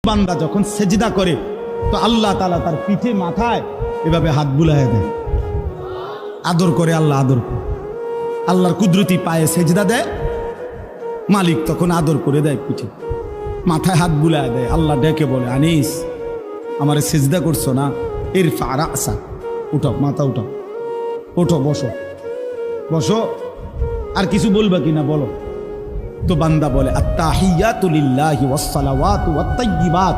বান্দা যখন সেজদা করে তো আল্লাহ তাআলা তার পিঠে মাথায় এভাবে হাত বুলায় দেয়, আদর করে। আল্লাহ আদর করে, আল্লাহর কুদরতি পায়ে সেজদা দেয়, মালিক তখন আদর করে দেয়, পিঠে মাথায় হাত বুলায় দেয়। আল্লাহ ডেকে বলে, আনিস আমারে সেজদা করছো না, ইরফা রাসা, উঠো, মাথা উঠো, ওঠো, বসো বসো। আর কিছু বলবা কিনা বলো। তো বান্দা বলে আত্তাহিয়াতু লিল্লাহি ওয়াসসালাওয়াতু ওয়াত-তাইয়্যিবাত।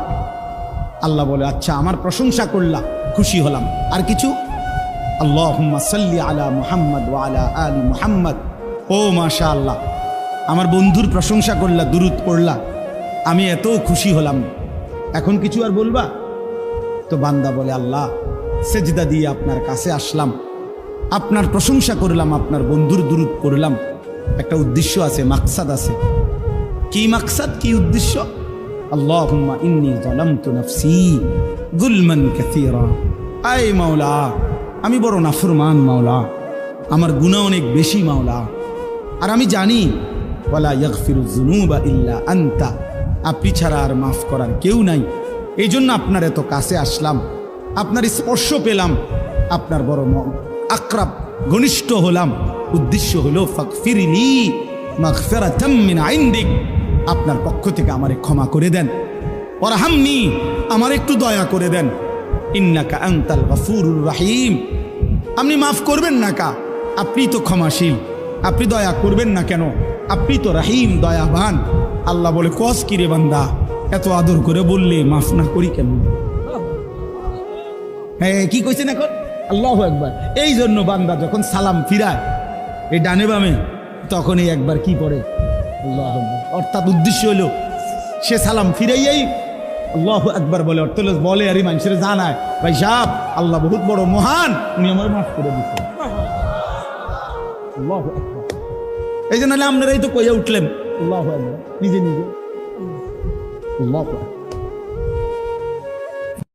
আল্লাহ বলে, আচ্ছা আমার প্রশংসা করলা, খুশি হলাম, আর কিছু? আল্লাহুম্মা সাল্লি আলা মুহাম্মদ ওয়া আলা আলি মুহাম্মদ। ও মাশাআল্লাহ, আমার বন্ধুর প্রশংসা করলা, দুরূদ পড়লা, আমি এত খুশি হলাম, এখন কিছু আর বলবা? তো বান্দা বলে, আল্লাহ সেজদা দিয়ে আপনার কাছে আসলাম, আপনার প্রশংসা করলাম, আপনার বন্ধুর দুরূদ পড়লাম, একটা উদ্দেশ্য আছে, মাকসাদ আছে। কি মাকসাদ, কি উদ্দেশ্য? আল্লাহুম্মা ইন্নী যালামতু নাফসি যুলমান কাসীরা। আয় মাওলা, আমি বড় নাফরমান মাওলা, আমার গুনাহ অনেক বেশি মাওলা, আর আমি জানি ওয়ালা ইয়াগফিরুয যুনুবা ইল্লা আনতা, আপনি ছাড়া আর মাফ করার কেউ নাই। এই জন্য আপনার এত কাছে আসলাম, আপনার স্পর্শ পেলাম, আপনার বড় আকরাব ঘনিষ্ঠ হলাম। উদ্দেশ্য হলো ফাগফিরলি মাগফিরাতাম মিন ইনদিক, আপনার পক্ষ থেকে আমারে ক্ষমা করে দেন, ওয়ারহামনি, আমার একটু দয়া করে দেন, ইন্নাকা আনতাল গফুরুর রহিম, আপনি মাফ করবেন না কা, আপনি তো ক্ষমাশীল, আপনি দয়া করবেন না কেন, আপনি তো রহিম, দয়াবান। আল্লাহ বলে, কস কিরে বান্দা, এত আদর করে বললে মাফ না করি কেন? হ্যাঁ, কি কইছেন এখন? আল্লাহু আকবার। এই জন্য বান্দা যখন সালাম ফিরায় এই ডানে বামে, তখনই একবার কি পড়ে? আল্লাহু আকবার। অর্থাৎ উদ্দেশ্য হলো সে সালাম ফিরাইয়াই আল্লাহু আকবার বলে, অর্থ বলে আর মানুষের জানায়, ভাই সাহেব আল্লাহ বহুত বড় মহান, উনি আমার মাফ করে দিচ্ছেন। আল্লাহু আকবার। এই জন্য আপনারাই তো কইয়া উঠলেন আল্লাহু আকবার, নিজে নিজে। আল্লাহু আকবার।